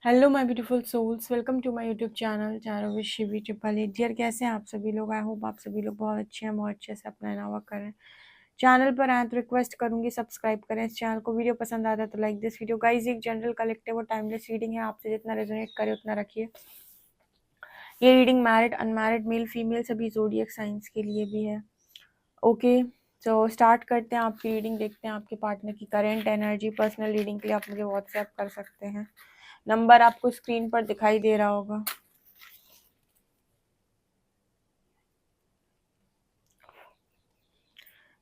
Hello my beautiful souls, welcome to my YouTube channel चारों with Shivi triple eight. Dear, कैसे हैं आप सभी लोग? आई होप आप सभी लोग बहुत अच्छे हैं, बहुत अच्छे से अपना नावा करें। चैनल पर आए तो रिक्वेस्ट करूंगी सब्सक्राइब करें इस चैनल को। वीडियो पसंद आता है तो लाइक दिस वीडियो। गाइस, एक जनरल कलेक्टिव और टाइमलेस रीडिंग है, आपसे जितना रेजोनेट करे उतना रखिए। ये reading married, unmarried, male female सभी जोडियक साइंस के लिए भी है। ओके, तो स्टार्ट करते हैं आपकी रीडिंग। देखते हैं आपके पार्टनर की करेंट एनर्जी। पर्सनल रीडिंग के लिए आप मुझे व्हाट्सएप कर सकते हैं, नंबर आपको स्क्रीन पर दिखाई दे रहा होगा।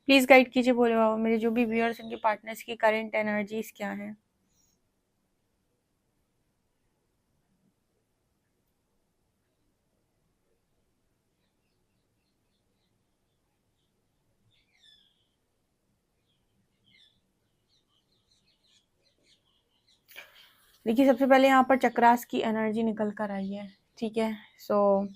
प्लीज गाइड कीजिए बोले बाबा, मेरे जो भी व्यूअर्स उनके पार्टनर्स की करंट एनर्जीज क्या है। देखिए, सबसे पहले यहाँ पर चक्रास की एनर्जी निकल कर आई है। ठीक है, सो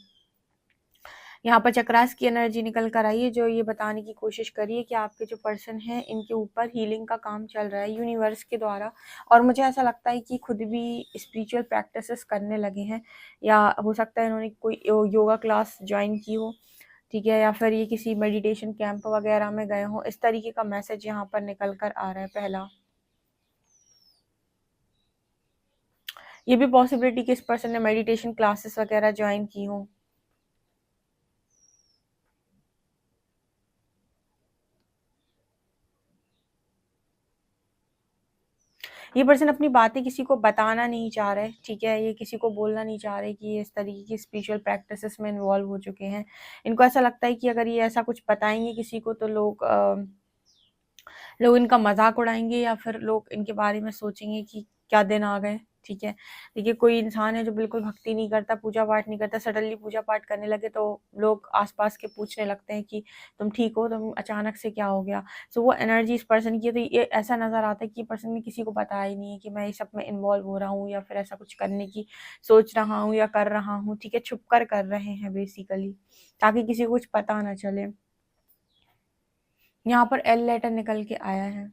यहाँ पर चक्रास की एनर्जी निकल कर आई है, जो ये बताने की कोशिश करिए कि आपके जो पर्सन है इनके ऊपर हीलिंग का काम चल रहा है यूनिवर्स के द्वारा। और मुझे ऐसा लगता है कि खुद भी स्पिरिचुअल प्रैक्टिसेस करने लगे हैं, या हो सकता है इन्होंने कोई योगा क्लास ज्वाइन की हो। ठीक है, या फिर ये किसी मेडिटेशन कैंप वगैरह में गए हो। इस तरीके का मैसेज यहाँ पर निकल कर आ रहा है। पहला, ये भी पॉसिबिलिटी कि इस पर्सन ने मेडिटेशन क्लासेस वगैरह ज्वाइन की हो। ये पर्सन अपनी बातें किसी को बताना नहीं चाह रहे। ठीक है, ये किसी को बोलना नहीं चाह रहे कि ये इस तरीके की स्पिरिचुअल प्रैक्टिसेस में इन्वॉल्व हो चुके हैं। इनको ऐसा लगता है कि अगर ये ऐसा कुछ बताएंगे किसी को तो लोग इनका मजाक उड़ाएंगे, या फिर लोग इनके बारे में सोचेंगे कि क्या दिन आ गए। ठीक है, देखिए कोई इंसान है जो बिल्कुल भक्ति नहीं करता, पूजा पाठ नहीं करता, सडनली पूजा पाठ करने लगे तो लोग आसपास के पूछने लगते हैं कि तुम ठीक हो, तुम अचानक से क्या हो गया। सो वो एनर्जी इस पर्सन की है। तो ये ऐसा नजर आता है कि पर्सन ने किसी को बताया ही नहीं है कि मैं इस सब में इन्वॉल्व हो रहा हूँ, या फिर ऐसा कुछ करने की सोच रहा हूँ या कर रहा हूँ। ठीक है, छुप कर रहे हैं बेसिकली, ताकि किसी को कुछ पता ना चले। यहाँ पर एल लेटर निकल के आया है।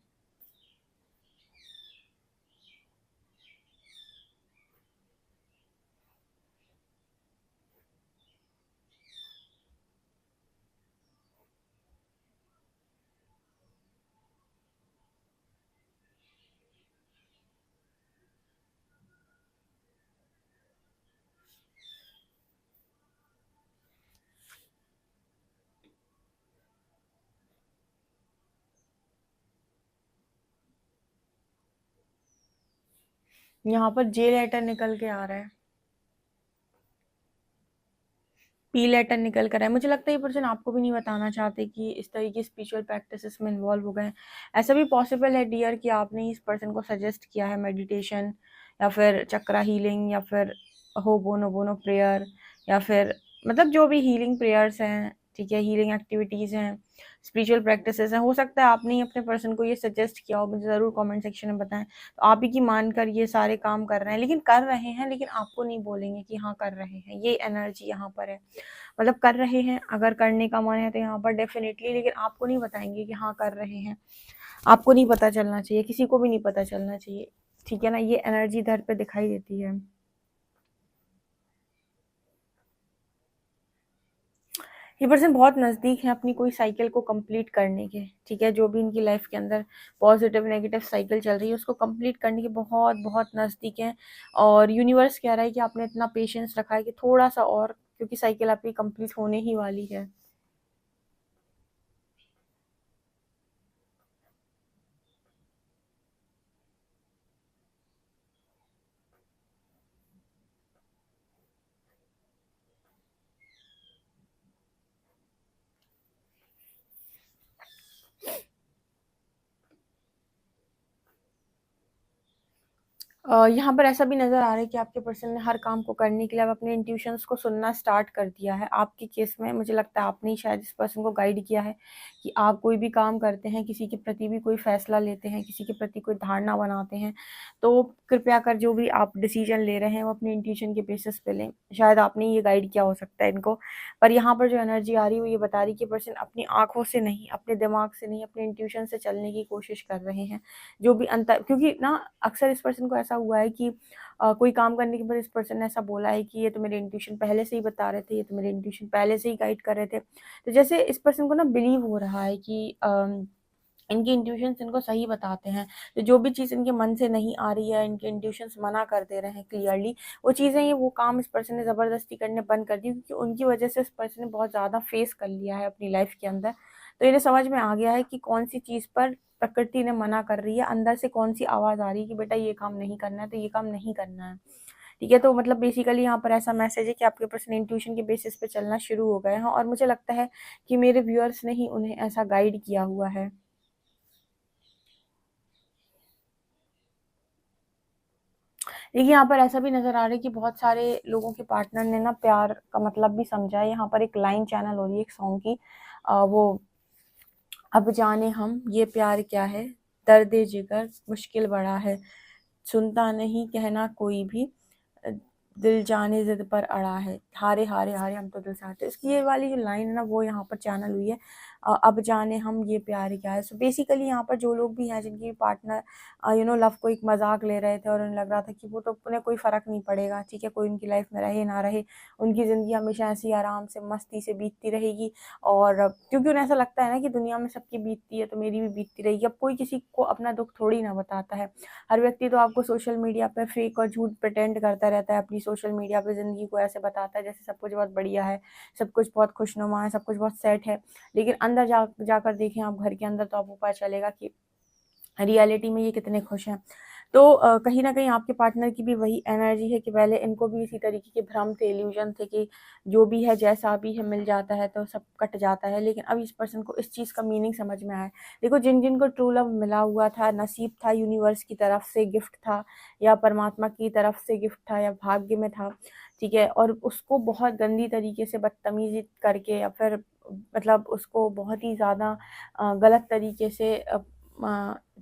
यहाँ पर जे लेटर निकल के आ रहा है, पी लेटर निकल कर है। मुझे लगता है ये पर्सन आपको भी नहीं बताना चाहते कि इस तरह की स्पिरिचुअल प्रैक्टिसेस में इन्वॉल्व हो गए हैं। ऐसा भी पॉसिबल है डियर कि आपने इस पर्सन को सजेस्ट किया है मेडिटेशन, या फिर चक्रा हीलिंग, या फिर होबोनो बोनो प्रेयर, या फिर मतलब जो भी हीलिंग प्रेयर्स हैं। ठीक है, हीलिंग एक्टिविटीज़ हैं, स्पिरिचुअल प्रैक्टिसेस हैं। हो सकता है आपने ही अपने पर्सन को ये सजेस्ट किया हो, मुझे ज़रूर कमेंट सेक्शन में बताएं। तो आप ही की मानकर ये सारे काम कर रहे हैं, लेकिन कर रहे हैं, लेकिन आपको नहीं बोलेंगे कि हाँ कर रहे हैं। ये एनर्जी यहाँ पर है, मतलब कर रहे हैं। अगर करने का मन है तो यहाँ पर डेफिनेटली, लेकिन आपको नहीं बताएंगे कि हाँ कर रहे हैं। आपको नहीं पता चलना चाहिए, किसी को भी नहीं पता चलना चाहिए। ठीक है ना, ये एनर्जी इधर पे दिखाई देती है। ये पर्सन बहुत नज़दीक है अपनी कोई साइकिल को कंप्लीट करने के। ठीक है, जो भी इनकी लाइफ के अंदर पॉजिटिव नेगेटिव साइकिल चल रही है उसको कंप्लीट करने के बहुत बहुत नज़दीक है। और यूनिवर्स कह रहा है कि आपने इतना पेशेंस रखा है कि थोड़ा सा और, क्योंकि साइकिल आपकी कंप्लीट होने ही वाली है। यहाँ पर ऐसा भी नज़र आ रहा है कि आपके पर्सन ने हर काम को करने के लिए अब अपने इंट्यूशंस को सुनना स्टार्ट कर दिया है। आपके केस में मुझे लगता है आपने ही शायद इस पर्सन को गाइड किया है कि आप कोई भी काम करते हैं, किसी के प्रति भी कोई फैसला लेते हैं, किसी के प्रति कोई धारणा बनाते हैं, तो कृपया कर जो भी आप डिसीजन ले रहे हैं वो अपने इंट्यूशन के बेसिस पे लें। शायद आपने ये गाइड किया हो सकता है इनको। पर यहाँ पर जो एनर्जी आ रही है वो ये बता रही है कि पर्सन अपनी आँखों से नहीं, अपने दिमाग से नहीं, अपने इंट्यूशन से चलने की कोशिश कर रहे हैं। जो भी अंतर, क्योंकि ना अक्सर इस पर्सन को ऐसा हुआ है कि कोई काम करने के बाद इस पर्सन ने ऐसा बोला है कि ये तो मेरे इंट्यूशन पहले से ही बता रहे थे, ये तो मेरे इंट्यूशन पहले से ही गाइड कर रहे थे। तो जैसे इस पर्सन को ना बिलीव हो रहा है कि इनके इंट्यूशंस इनको सही बताते हैं। तो जो भी चीज़ इनके मन से नहीं आ रही है, इनके इंट्यूशंस मना कर दे रहे हैं क्लियरली, वो चीज़ें ये वो काम इस पर्सन ने ज़बरदस्ती करने बंद कर दी, क्योंकि उनकी वजह से इस पर्सन ने बहुत ज़्यादा फेस कर लिया है अपनी लाइफ के अंदर। तो इन्हें समझ में आ गया है कि कौन सी चीज़ पर प्रकृति ने मना कर रही है, अंदर से कौन सी आवाज़ आ रही है कि बेटा ये काम नहीं करना है, तो ये काम नहीं करना है। ठीक है, तो मतलब बेसिकली यहाँ पर ऐसा मैसेज है कि आपके पर्सन इंट्यूशन के बेसिस पे चलना शुरू हो गए हैं, और मुझे लगता है कि मेरे व्यूअर्स ने ही उन्हें ऐसा गाइड किया हुआ है। देखिए, यहाँ पर ऐसा भी नज़र आ रहा है कि बहुत सारे लोगों के पार्टनर ने ना प्यार का मतलब भी समझा है। यहाँ पर एक लाइन चैनल हो रही है एक सॉन्ग की, वो अब जाने हम ये प्यार क्या है, दर्द जिगर मुश्किल बड़ा है, सुनता नहीं कहना कोई भी, अ, दिल जाने ज़िद पर अड़ा है, हारे हारे हारे हम तो दिल से हारते। इसकी ये वाली जो लाइन है ना, वो यहाँ पर चैनल हुई है अब जाने हम ये प्यार क्या है। सो बेसिकली यहाँ पर जो लोग भी हैं जिनकी पार्टनर लव को एक मजाक ले रहे थे, और उन्हें लग रहा था कि वो तो उन्हें कोई फ़र्क नहीं पड़ेगा, ठीक है, कोई उनकी लाइफ में रहे ना रहे, उनकी ज़िंदगी हमेशा ऐसी आराम से मस्ती से बीतती रहेगी। और क्योंकि उन्हें ऐसा लगता है ना कि दुनिया में सबकी बीतती है तो मेरी भी बीतती रहेगी। अब कोई किसी को अपना दुख थोड़ी ना बताता है। हर व्यक्ति तो आपको सोशल मीडिया पे फेक और झूठ प्रिटेंड करता रहता है, अपनी सोशल मीडिया पे ज़िंदगी को ऐसे बताता है जैसे सब कुछ बहुत बढ़िया है, सब कुछ बहुत खुशनुमा है, सब कुछ बहुत सेट है। लेकिन अंदर जाकर देखें आप घर के अंदर, तो आपको पता चलेगा कि रियलिटी में ये कितने खुश हैं। तो कहीं न कहीं आपके पार्टनर की भी वही एनर्जी है कि पहले इनको भी इसी तरीके के भ्रम थे, इल्यूज़न थे कि जो भी है, जैसा भी है, मिल जाता है तो सब कट जाता है। लेकिन अब इस पर्सन को इस चीज़ का मीनिंग समझ में आया है। देखो, जिन-जिन को ट्रू लव मिला हुआ था, नसीब था, यूनिवर्स की तरफ से गिफ्ट था, या परमात्मा की तरफ से गिफ्ट था, या भाग्य में था, ठीक है? और उसको बहुत गंदी तरीके से बदतमीज़ी करके, या फिर मतलब उसको बहुत ही ज़्यादा गलत तरीके से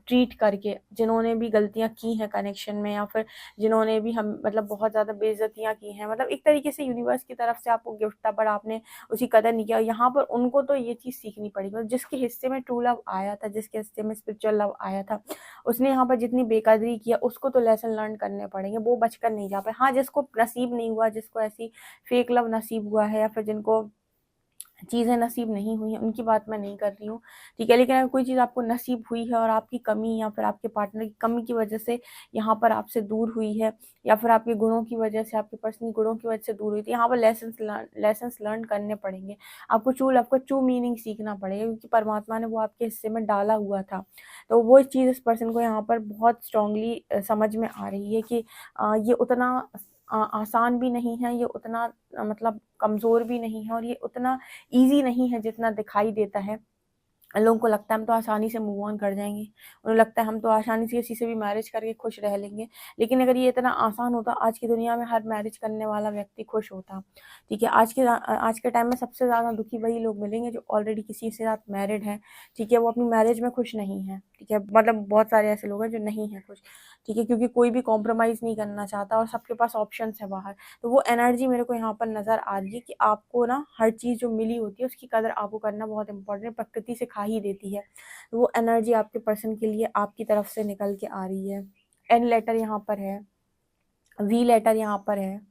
ट्रीट करके, जिन्होंने भी गलतियाँ की हैं कनेक्शन में, या फिर जिन्होंने भी हम मतलब बहुत ज़्यादा बेइज़्ज़तियाँ की हैं, मतलब एक तरीके से यूनिवर्स की तरफ से आपको गिफ्ट था, पर आपने उसकी कदर नहीं किया। यहाँ पर उनको तो ये चीज़ सीखनी पड़ेगी, मतलब जिसके हिस्से में ट्रू लव आया था, जिसके हिस्से में स्पिरिचुअल लव आया था, उसने यहाँ पर जितनी बेकदरी किया, उसको तो लेसन लर्न करने पड़ेंगे, वो बचकर नहीं जा पाए। हाँ, जिसको नसीब नहीं हुआ, जिसको ऐसी फेक लव नसीब हुआ है, या फिर जिनको चीज़ें नसीब नहीं हुई हैं, उनकी बात मैं नहीं कर रही हूँ, ठीक है? लेकिन अगर कोई चीज़ आपको नसीब हुई है, और आपकी कमी या फिर आपके पार्टनर की कमी की वजह से यहाँ पर आपसे दूर हुई है, या फिर आपके गुणों की वजह से, आपके पर्सनल गुणों की वजह से दूर हुई थी, यहाँ पर लेसन्स लर्न करने पड़ेंगे। आपको ट्रू लव का ट्रू मीनिंग सीखना पड़ेगा, क्योंकि परमात्मा ने वो आपके हिस्से में डाला हुआ था। तो वो चीज़ इस पर्सन को यहाँ पर बहुत स्ट्रॉन्गली समझ में आ रही है कि ये उतना आसान भी नहीं है, ये उतना मतलब कमज़ोर भी नहीं है, और ये उतना ईज़ी नहीं है जितना दिखाई देता है। लोगों को लगता है हम तो आसानी से मूव ऑन कर जाएँगे। उन्हें लगता है हम तो आसानी से किसी से भी मैरिज करके खुश रह लेंगे। लेकिन अगर ये इतना आसान होता, आज की दुनिया में हर मैरिज करने वाला व्यक्ति खुश होता। ठीक है? आज के टाइम में सबसे ज़्यादा दुखी वही लोग मिलेंगे जो ऑलरेडी किसी के साथ मैरिड हैं। ठीक है? वो अपनी मैरिज में खुश नहीं हैं। ठीक है? मतलब बहुत सारे ऐसे लोग हैं जो नहीं हैं खुश। ठीक है? क्योंकि कोई भी कॉम्प्रोमाइज़ नहीं करना चाहता, और सबके पास ऑप्शंस हैं बाहर। तो वो एनर्जी मेरे को यहाँ पर नज़र आ रही है कि आपको ना हर चीज़ जो मिली होती है उसकी कदर आपको करना बहुत इम्पोर्टेंट है, प्रकृति सिखा ही देती है। तो वो एनर्जी आपके पर्सन के लिए आपकी तरफ से निकल के आ रही है। एन लेटर यहाँ पर है, वी लेटर यहाँ पर है।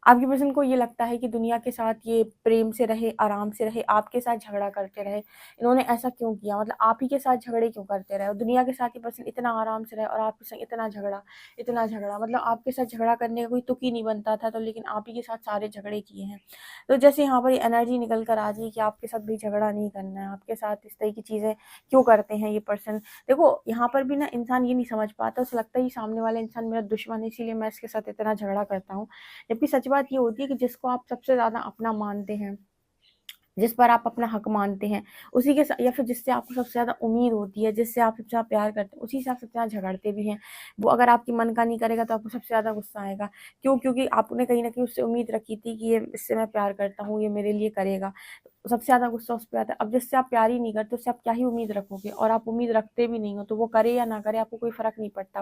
आपके पर्सन को ये लगता है कि दुनिया के साथ ये प्रेम से रहे, आराम से रहे, आपके साथ झगड़ा करते रहे। इन्होंने ऐसा क्यों किया? मतलब आप ही के साथ झगड़े क्यों करते रहे? और दुनिया के साथ ये पर्सन इतना आराम से रहे, और आपके संग इतना झगड़ा, मतलब आपके साथ झगड़ा करने का कोई तुक ही नहीं बनता था, तो लेकिन आप ही के साथ सारे झगड़े किए हैं। तो जैसे यहाँ पर ये एनर्जी निकल कर आ रही है कि आपके साथ भी झगड़ा नहीं करना है, आपके साथ इस तरह की चीज़ें क्यों करते हैं ये पर्सन। देखो, यहाँ पर भी ना इंसान ये नहीं समझ पाता, उसे लगता है ये सामने वाला इंसान मेरा दुश्मन है, इसीलिए मैं इसके साथ इतना झगड़ा करता हूँ। जबकि सच बात ये होती है कि जिसको आप सबसे ज़्यादा अपना मानते हैं, जिस पर आप अपना हक मानते हैं, उसी के सा या फिर जिससे आपको सबसे ज़्यादा उम्मीद होती है, जिससे आप सबसे ज़्यादा प्यार करते हैं, उसी से आप सबसे ज़्यादा झगड़ते भी हैं। वो अगर आपके मन का नहीं करेगा तो आपको सबसे ज़्यादा गुस्सा आएगा। क्यों? क्योंकि आपने कहीं न कहीं उससे उम्मीद रखी थी कि ये इससे मैं प्यार करता हूँ, ये मेरे लिए करेगा। तो सबसे ज़्यादा गुस्सा उस पे आता है। अब जिससे आप प्यार ही नहीं करते, उससे आप क्या ही उम्मीद रखोगे, और आप उम्मीद रखते भी नहीं हो, तो वो करे या ना करे आपको कोई फ़र्क नहीं पड़ता।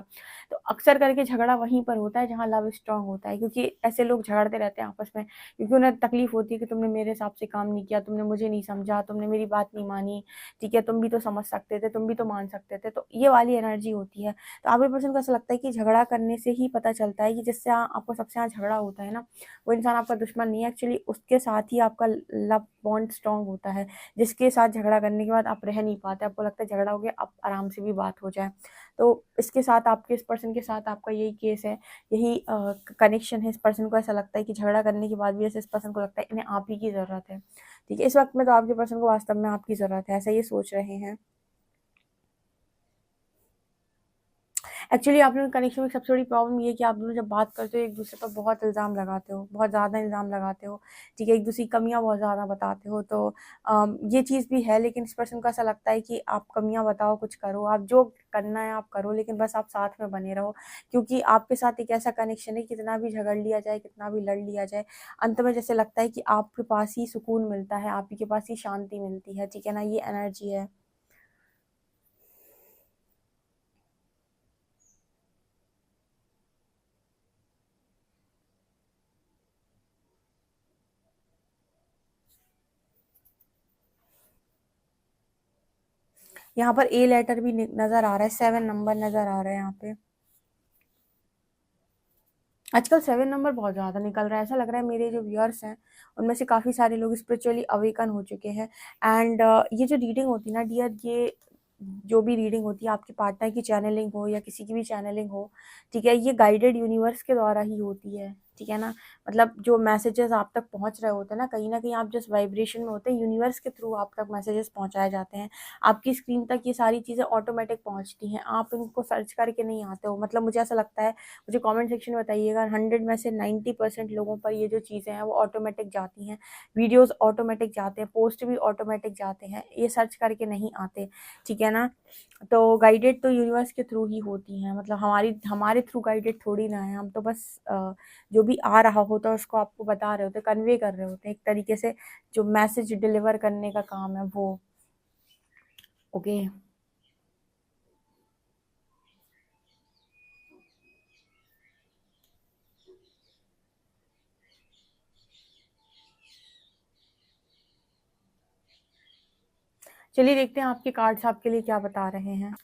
तो अक्सर करके झगड़ा वहीं पर होता है जहाँ लव स्ट्रॉन्ग होता है, क्योंकि ऐसे लोग झगड़ते रहते हैं आपस में, क्योंकि उन्हें तकलीफ़ होती है कि तुमने मेरे हिसाब से काम नहीं किया, किया, तुमने मुझे नहीं समझा, तुमने मेरी बात नहीं मानी, ठीक है, तुम भी तो समझ सकते थे, तुम भी तो मान सकते थे। तो ये वाली एनर्जी होती है। तो आपके पर्सन को ऐसा लगता है कि झगड़ा करने से ही पता चलता है कि जिससे आपको सबसे ज़्यादा झगड़ा होता है ना, वो इंसान आपका दुश्मन नहीं है, एक्चुअली उसके साथ ही आपका लव बॉन्ड स्ट्रांग होता है, जिसके साथ झगड़ा करने के बाद आप रह नहीं पाते, आपको लगता है झगड़ा हो गया, अब आराम से भी बात हो जाए। तो इसके साथ आपके इस पर्सन के साथ आपका यही केस है, यही कनेक्शन है। इस पर्सन को ऐसा लगता है कि झगड़ा करने के बाद भी ऐसे इस पर्सन को लगता है इन्हें आप ही की ज़रूरत है, ठीक है। इस वक्त में तो आपके पर्सन को वास्तव में आपकी ज़रूरत है, ऐसा ये सोच रहे हैं। एक्चुअली आप लोगों के कनेक्शन में सबसे बड़ी प्रॉब्लम ये है कि आप दोनों जब बात करते हो एक दूसरे पर बहुत इल्ज़ाम लगाते हो, बहुत ज़्यादा इल्ज़ाम लगाते हो, ठीक है, एक दूसरे की कमियाँ बहुत ज़्यादा बताते हो। तो ये चीज़ भी है, लेकिन इस पर्सन को ऐसा लगता है कि आप कमियाँ बताओ, कुछ करो, आप जो करना है आप करो, लेकिन बस आप साथ में बने रहो, क्योंकि आपके साथ एक ऐसा कनेक्शन है, कितना भी झगड़ लिया जाए, कितना भी लड़ लिया जाए, अंत में जैसे लगता है कि आपके पास ही सुकून मिलता है, आप ही के पास ही शांति मिलती है, ठीक है ना, ये एनर्जी है। यहाँ पर ए लेटर भी नज़र आ रहा है, 7 नंबर नज़र आ रहा है यहाँ पे। आजकल 7 नंबर बहुत ज़्यादा निकल रहा है, ऐसा लग रहा है मेरे जो व्यूअर्स हैं, उनमें से काफ़ी सारे लोग स्पिरिचुअली अवेकन हो चुके हैं। एंड ये जो रीडिंग होती है ना डियर, ये जो भी रीडिंग होती है, आपके पार्टनर की चैनलिंग हो या किसी की भी चैनलिंग हो, ठीक है, ये गाइडेड यूनिवर्स के द्वारा ही होती है, ठीक है ना। मतलब जो मैसेजेस आप तक पहुँच रहे होते हैं ना कहीं आप जिस वाइब्रेशन में होते हैं, यूनिवर्स के थ्रू आप तक मैसेजेस पहुँचाए जाते हैं। आपकी स्क्रीन तक ये सारी चीज़ें ऑटोमेटिक पहुँचती हैं, आप इनको सर्च करके नहीं आते हो। मतलब मुझे ऐसा लगता है, मुझे कमेंट सेक्शन में बताइएगा, 100 में से 90% लोगों पर ये जो चीज़ें हैं वो ऑटोमेटिक जाती हैं, वीडियोस ऑटोमेटिक जाते हैं, पोस्ट भी ऑटोमेटिक जाते हैं, ये सर्च करके नहीं आते, ठीक है ना। तो गाइडेड तो यूनिवर्स के थ्रू ही होती हैं, मतलब हमारे थ्रू गाइडेड थोड़ी ना है, हम तो बस जो भी आ रहा होता है उसको आपको बता रहे होते, कन्वे कर रहे होते हैं एक तरीके से, जो मैसेज डिलीवर करने का काम है वो। ओके। चलिए देखते हैं आपके कार्ड्स आपके लिए क्या बता रहे हैं।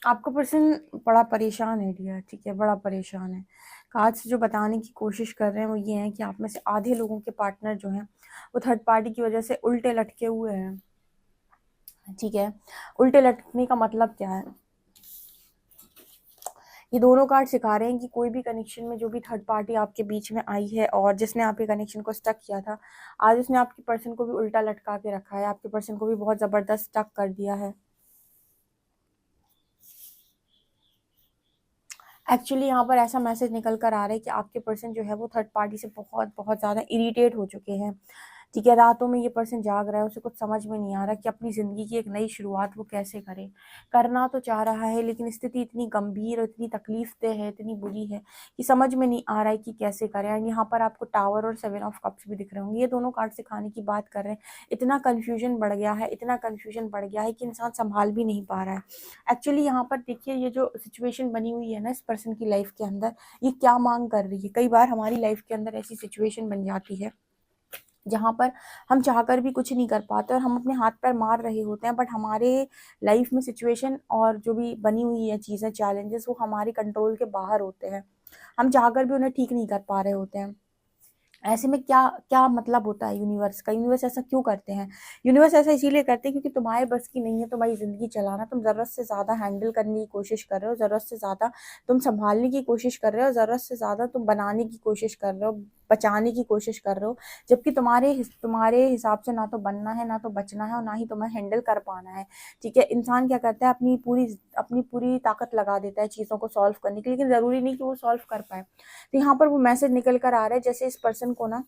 आपका पर्सन बड़ा परेशान है डियर, ठीक है, बड़ा परेशान है। कार्ड्स जो बताने की कोशिश कर रहे हैं वो ये है कि आप में से आधे लोगों के पार्टनर जो हैं वो थर्ड पार्टी की वजह से उल्टे लटके हुए हैं, ठीक है। उल्टे लटकने का मतलब क्या है, ये दोनों कार्ड सिखा रहे हैं कि कोई भी कनेक्शन में जो भी थर्ड पार्टी आपके बीच में आई है और जिसने आपके कनेक्शन को स्टक किया था, आज उसने आपके पर्सन को भी उल्टा लटका के रखा है, आपके पर्सन को भी बहुत ज़बरदस्त स्टक कर दिया है। एक्चुअली यहाँ पर ऐसा मैसेज निकल कर आ रहा है कि आपके पर्सन जो है वो थर्ड पार्टी से बहुत बहुत ज़्यादा इरिटेट हो चुके हैं, ठीक है। रातों में ये पर्सन जाग रहा है, उसे कुछ समझ में नहीं आ रहा कि अपनी ज़िंदगी की एक नई शुरुआत वो कैसे करे। करना तो चाह रहा है, लेकिन स्थिति इतनी गंभीर और इतनी तकलीफ दह है, इतनी बुरी है कि समझ में नहीं आ रहा है कि कैसे करें। एंड यहाँ पर आपको टावर और 7 ऑफ कप्स भी दिख रहे होंगे, ये दोनों कार्ड सिखाने की बात कर रहे हैं। इतना कन्फ्यूजन बढ़ गया है, इतना कन्फ्यूजन बढ़ गया है कि इंसान संभाल भी नहीं पा रहा है। एक्चुअली यहाँ पर देखिए, ये जो सिचुएशन बनी हुई है ना इस पर्सन की लाइफ के अंदर, ये क्या मांग कर रही है। कई बार हमारी लाइफ के अंदर ऐसी सिचुएशन बन जाती है जहाँ पर हम चाहकर भी कुछ नहीं कर पाते और हम अपने हाथ पैर मार रहे होते हैं, बट हमारे लाइफ में सिचुएशन और जो भी बनी हुई है चीज़ें, चैलेंजेस, वो हमारे कंट्रोल के बाहर होते हैं। हम चाहकर भी उन्हें ठीक नहीं कर पा रहे होते हैं। ऐसे में क्या क्या मतलब होता है यूनिवर्स का? यूनिवर्स ऐसा क्यों करते हैं? यूनिवर्स ऐसा इसीलिए करते हैं क्योंकि तुम्हारे बस की नहीं है तुम्हारी ज़िंदगी चलाना। तुम ज़रूरत से ज़्यादा हैंडल करने की कोशिश कर रहे हो, ज़रूरत से ज़्यादा तुम सँभालने की कोशिश कर रहे हो, ज़रूरत से ज़्यादा तुम बनाने की कोशिश कर रहे हो, बचाने की कोशिश कर रहे हो। जबकि तुम्हारे हिसाब से ना तो बनना है, ना तो बचना है और ना ही तुम्हें हैंडल कर पाना है, ठीक है? इंसान क्या करता है, अपनी पूरी ताकत लगा देता है चीज़ों को सॉल्व करने के लिए, लेकिन ज़रूरी नहीं कि वो सॉल्व कर पाए। तो यहाँ पर वो मैसेज निकल कर आ रहा है, जैसे इस पर्सन को ना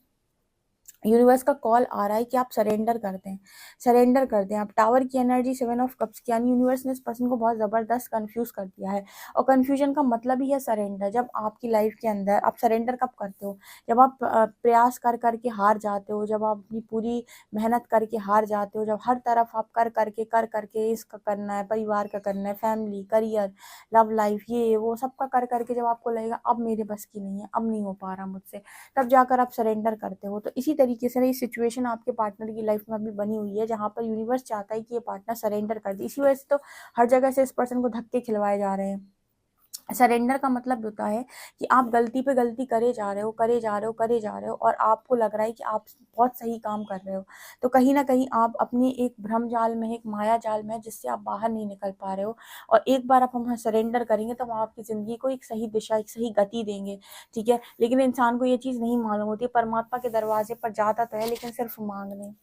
यूनिवर्स का कॉल आ रहा है कि आप सरेंडर कर दें, सरेंडर कर दें आप। टावर की एनर्जी 7 ऑफ कप्स की, यानी यूनिवर्स ने इस पर्सन को बहुत ज़बरदस्त कंफ्यूज कर दिया है। और कंफ्यूजन का मतलब ही है सरेंडर। जब आपकी लाइफ के अंदर आप सरेंडर कब करते हो? जब आप प्रयास कर करके हार जाते हो, जब आप अपनी पूरी मेहनत करके हार जाते हो, जब हर तरफ आप कर करके इसका करना है, परिवार का करना है, फैमिली, करियर, लव लाइफ, ये वो सबका कर करके जब आपको लगेगा अब मेरे बस की नहीं है, अब नहीं हो पा रहा मुझसे, तब जाकर आप सरेंडर करते हो। तो इसी तरीके से ना ये सिचुएशन आपके पार्टनर की लाइफ में अभी बनी हुई है, जहाँ पर यूनिवर्स चाहता है कि ये पार्टनर सरेंडर कर दे। इसी वजह से तो हर जगह से इस पर्सन को धक्के खिलवाए जा रहे हैं। सरेंडर का मतलब होता है कि आप गलती पे गलती करे जा रहे हो, करे जा रहे हो, करे जा रहे हो और आपको लग रहा है कि आप बहुत सही काम कर रहे हो। तो कहीं न कहीं आप अपनी एक भ्रम जाल में, एक माया जाल में, जिससे आप बाहर नहीं निकल पा रहे हो। और एक बार आप वहाँ सरेंडर करेंगे तो हम आपकी ज़िंदगी को एक सही दिशा, एक सही गति देंगे, ठीक है? लेकिन इंसान को ये चीज़ नहीं मालूम होती है, परमात्मा के दरवाज़े पर जाता तो है लेकिन सिर्फ़ माँगने।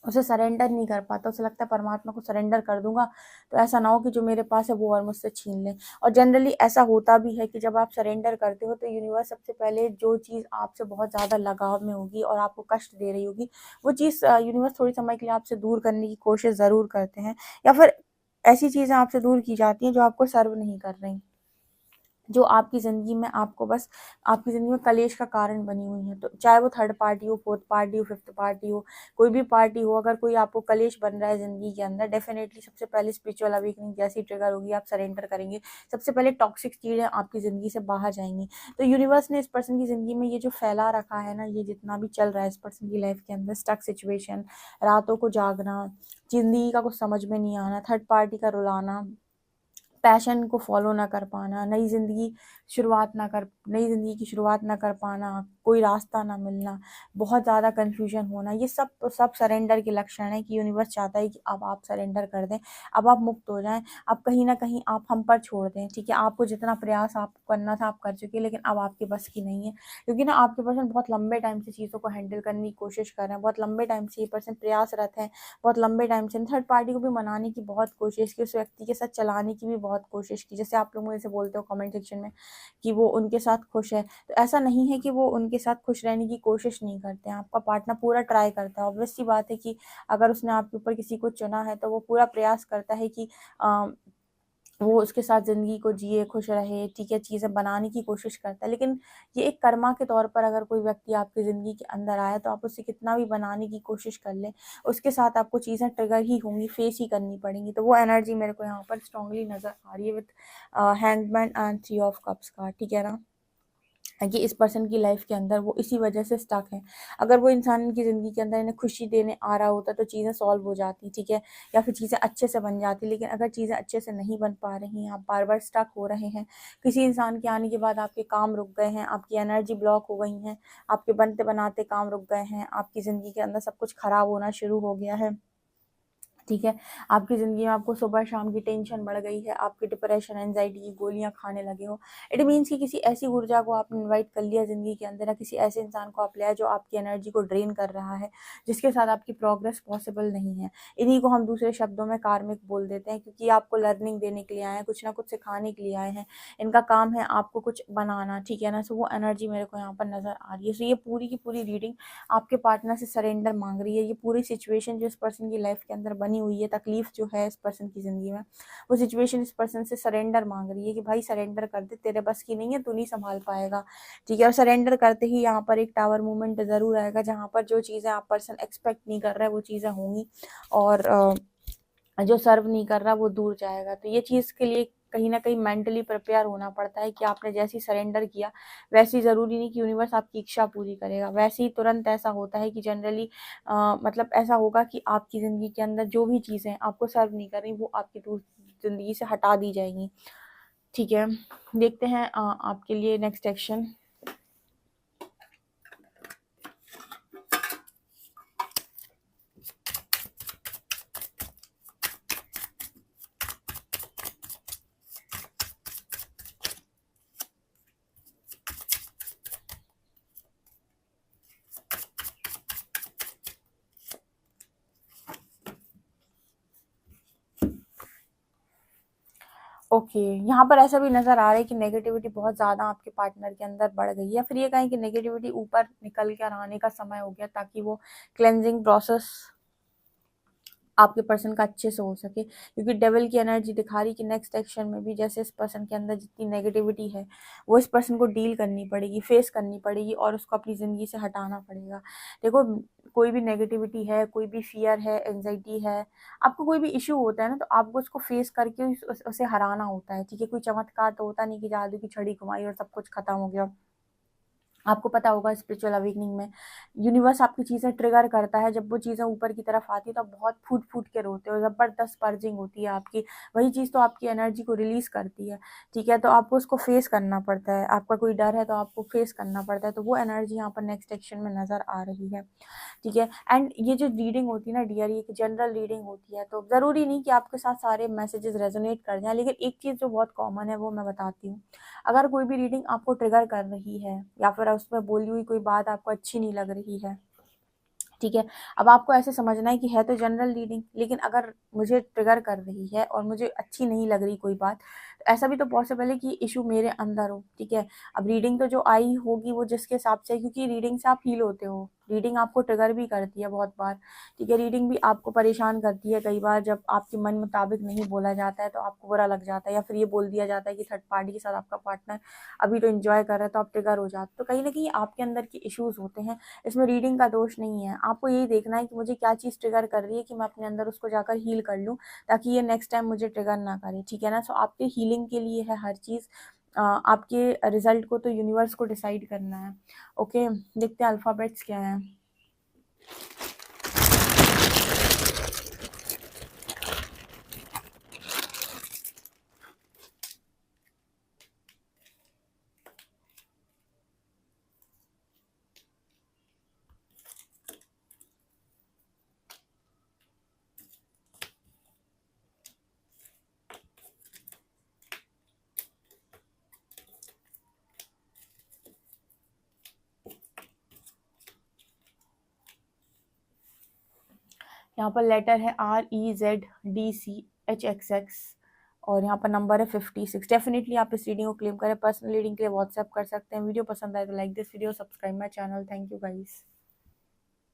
उसे सरेंडर नहीं कर पाता, उसे लगता है परमात्मा को सरेंडर कर दूँगा, तो ऐसा ना हो कि जो मेरे पास है वो और मुझसे छीन लें। और जनरली ऐसा होता भी है कि जब आप सरेंडर करते हो तो यूनिवर्स सबसे पहले जो चीज़ आपसे बहुत ज़्यादा लगाव में होगी और आपको कष्ट दे रही होगी, वो चीज़ यूनिवर्स थोड़ी समय के लिए आपसे दूर करने की कोशिश ज़रूर करते हैं, या फिर ऐसी चीज़ें आपसे दूर की जाती हैं जो आपको सर्व नहीं कर रही। जो आपकी ज़िंदगी में आपको बस आपकी ज़िंदगी में कलेश का कारण बनी हुई हैं। तो चाहे वो थर्ड पार्टी हो, फोर्थ पार्टी हो, फिफ्थ पार्टी हो, कोई भी पार्टी हो, अगर कोई आपको कलेश बन रहा है ज़िंदगी के अंदर, डेफ़िनेटली सबसे पहले स्पिरिचुअल अवेकनिंग जैसी ट्रिगर होगी, आप सरेंडर करेंगे, सबसे पहले टॉक्सिक चीज़ें आपकी ज़िंदगी से बाहर जाएँगी। तो यूनिवर्स ने इस पर्सन की ज़िंदगी में ये जो फैला रखा है ना, ये जितना भी चल रहा है इस पर्सन की लाइफ़ के अंदर, स्टक सिचुएशन, रातों को जागना, ज़िंदगी का कुछ समझ में नहीं आना, थर्ड पार्टी का रुलाना, पैशन को फ़ॉलो ना कर पाना, नई ज़िंदगी की शुरुआत ना कर पाना, कोई रास्ता ना मिलना, बहुत ज़्यादा कन्फ्यूज़न होना, ये सब सरेंडर के लक्षण हैं कि यूनिवर्स चाहता है कि अब आप सरेंडर कर दें, अब आप मुक्त हो जाएँ, अब कहीं न कहीं आप हम पर छोड़ दें, ठीक है? आपको जितना प्रयास आपको करना था आप कर चुके हैं, लेकिन अब आपके बस की नहीं है। क्योंकि ना आपके पर्सन बहुत लंबे टाइम से चीज़ों को हैंडल करने की कोशिश कर रहे हैं, बहुत लंबे टाइम से ये पर्सन प्रयासरत हैं, बहुत लंबे टाइम से थर्ड पार्टी को भी मनाने की बहुत कोशिश की, उस व्यक्ति के साथ चलाने की भी बहुत कोशिश की। जैसे आप लोग मुझे ऐसे बोलते हो कमेंट सेक्शन में कि वो उनके साथ खुश है, तो ऐसा नहीं है कि वो उनके साथ खुश रहने की कोशिश नहीं करते हैं। आपका पार्टनर पूरा ट्राई करता है। ऑब्वियस सी बात है कि अगर उसने आपके ऊपर किसी को चुना है, तो वो पूरा प्रयास करता है कि अ, वो उसके साथ ज़िंदगी को जिए, खुश रहे, ठीक है, चीज़ें बनाने की कोशिश करता है। लेकिन ये एक कर्मा के तौर पर अगर कोई व्यक्ति आपकी ज़िंदगी के अंदर आया, तो आप उससे कितना भी बनाने की कोशिश कर लें, उसके साथ आपको चीज़ें ट्रिगर ही होंगी, फेस ही करनी पड़ेंगी। तो वो एनर्जी मेरे को यहाँ पर स्ट्रॉन्गली नज़र आ रही है with hangman and 3 of cups का, ठीक है ना? कि इस पर्सन की लाइफ के अंदर वो इसी वजह से स्टक है। अगर वो इंसान इनकी ज़िंदगी के अंदर इन्हें खुशी देने आ रहा होता तो चीज़ें सॉल्व हो जाती, ठीक है? या फिर चीज़ें अच्छे से बन जाती। लेकिन अगर चीज़ें अच्छे से नहीं बन पा रही हैं, आप बार-बार स्टक हो रहे हैं, किसी इंसान के आने के बाद आपके काम रुक गए हैं, आपकी एनर्जी ब्लॉक हो गई हैं, आपके बनते-बनाते काम रुक गए हैं, आपकी ज़िंदगी के अंदर सब कुछ खराब होना शुरू हो गया है। ठीक है, आपकी ज़िंदगी में आपको सुबह-शाम की टेंशन बढ़ गई है, आपकी डिप्रेशन, एंग्ज़ायटी की गोलियाँ खाने लगे हो। इट मीन्स कि किसी ऐसी ऊर्जा को आपने इनवाइट कर लिया ज़िंदगी के अंदर, या किसी ऐसे इंसान को आप ले आए जो आपकी एनर्जी को ड्रेन कर रहा है, जिसके साथ आपकी प्रोग्रेस पॉसिबल नहीं है। इन्हीं को हम दूसरे शब्दों में कार्मिक बोल देते हैं, क्योंकि आपको लर्निंग देने के लिए आए हैं, कुछ ना कुछ सिखाने के लिए आए हैं। इनका काम है आपको कुछ बनाना, ठीक है ना? सो वो एनर्जी मेरे को यहाँ पर नज़र आ रही है। सो ये पूरी की पूरी रीडिंग आपके पार्टनर से सरेंडर माँग रही है। ये पूरी सिचुएशन जो इस पर्सन की लाइफ के अंदर बनी हुई है, तकलीफ़ जो है इस पर्सन की ज़िंदगी में, वो सिचुएशन इस पर्सन से सरेंडर माँग रही है कि भाई सरेंडर कर दे, तेरे बस की नहीं है, तू नहीं सँभाल पाएगा, ठीक है? और सरेंडर करते ही यहाँ पर एक टावर मूवमेंट ज़रूर आएगा, जहाँ पर जो चीज़ें आप पर्सन एक्सपेक्ट नहीं कर रहा है, वो चीज़ें होंगी, और जो सर्व नहीं कर रहा वो दूर जाएगा। तो ये चीज़ के लिए कहीं ना कहीं मेंटली प्रिपेयर होना पड़ता है कि आपने जैसी सरेंडर किया वैसी, ज़रूरी नहीं कि यूनिवर्स आपकी इच्छा पूरी करेगा। वैसे ही तुरंत ऐसा होता है कि जनरली मतलब ऐसा होगा कि आपकी ज़िंदगी के अंदर जो भी चीज़ें आपको सर्व नहीं कर रही वो आपकी ज़िंदगी से हटा दी जाएंगी। ठीक है, देखते हैं आपके लिए नेक्स्ट एक्शन। ओके, यहाँ पर ऐसा भी नज़र आ रहा है कि नेगेटिविटी बहुत ज़्यादा आपके पार्टनर के अंदर बढ़ गई है, फिर ये कहें कि नेगेटिविटी ऊपर निकल कर आने का समय हो गया ताकि वो क्लेंजिंग प्रोसेस आपके पर्सन का अच्छे से हो सके। क्योंकि डेविल की एनर्जी दिखा रही कि नेक्स्ट एक्शन में भी जैसे इस पर्सन के अंदर जितनी नेगेटिविटी है वो इस पर्सन को डील करनी पड़ेगी, फेस करनी पड़ेगी और उसको अपनी ज़िंदगी से हटाना पड़ेगा। देखो, कोई भी नेगेटिविटी है, कोई भी फियर है, एंजाइटी है, आपको कोई भी इशू होता है ना, तो आपको उसको फेस करके उसे हराना होता है। ठीक है, कोई चमत्कार तो होता नहीं कि जादू की छड़ी घुमाई और सब कुछ खत्म हो गया। आपको पता होगा स्पिरिचुअल अवेकनिंग में यूनिवर्स आपकी चीज़ें ट्रिगर करता है, जब वो चीज़ें ऊपर की तरफ आती है तो आप बहुत फूट फूट के रोते हो, ज़बरदस्त पर्जिंग होती है आपकी, वही चीज़ तो आपकी एनर्जी को रिलीज करती है। ठीक है, तो आपको उसको फेस करना पड़ता है, आपका कोई डर है तो आपको फेस करना पड़ता है, तो वो एनर्जी यहाँ पर नेक्स्ट एक्शन में नज़र आ रही है। ठीक है, एंड ये जो रीडिंग होती है ना डियर, ये जनरल रीडिंग होती है, तो ज़रूरी नहीं कि आपके साथ सारे मैसेजेस रेजोनेट कर जाएं, लेकिन एक चीज़ जो बहुत कॉमन है वो मैं बताती हूँ। अगर कोई भी रीडिंग आपको ट्रिगर कर रही है या फिर उसमें बोली हुई कोई बात आपको अच्छी नहीं लग रही है, ठीक है, अब आपको ऐसे समझना है कि है तो जनरल रीडिंग, लेकिन अगर मुझे ट्रिगर कर रही है और मुझे अच्छी नहीं लग रही कोई बात, तो ऐसा भी तो पॉसिबल है कि इशू मेरे अंदर हो। ठीक है, अब रीडिंग तो जो आई होगी वो जिसके हिसाब से, क्योंकि रीडिंग से आप हील होते हो, रीडिंग आपको ट्रिगर भी करती है बहुत बार। ठीक है, रीडिंग भी आपको परेशान करती है कई बार, जब आपके मन मुताबिक नहीं बोला जाता है तो आपको बुरा लग जाता है, या फिर ये बोल दिया जाता है कि थर्ड पार्टी के साथ आपका पार्टनर अभी तो एंजॉय कर रहा है तो आप ट्रिगर हो जाते, तो कहीं ना कहीं आपके अंदर के इश्यूज होते हैं। इसमें रीडिंग का दोष नहीं है, आपको यही देखना है कि मुझे क्या चीज़ ट्रिगर कर रही है कि मैं अपने अंदर उसको जाकर हील कर लूँ, ताकि ये नेक्स्ट टाइम मुझे ट्रिगर ना करे। ठीक है ना, सो आपके हीलिंग के लिए है हर चीज़। आपके रिजल्ट को तो यूनिवर्स को डिसाइड करना है। ओके, देखते हैं अल्फ़ाबेट्स क्या है। यहाँ पर लेटर है REZDCHXX और यहाँ पर नंबर है 56। डेफिनेटली आप इस रीडिंग को क्लेम करें। पर्सनल रीडिंग के लिए व्हाट्सएप कर सकते हैं। वीडियो पसंद आए तो like this video, subscribe my channel. Thank you guys.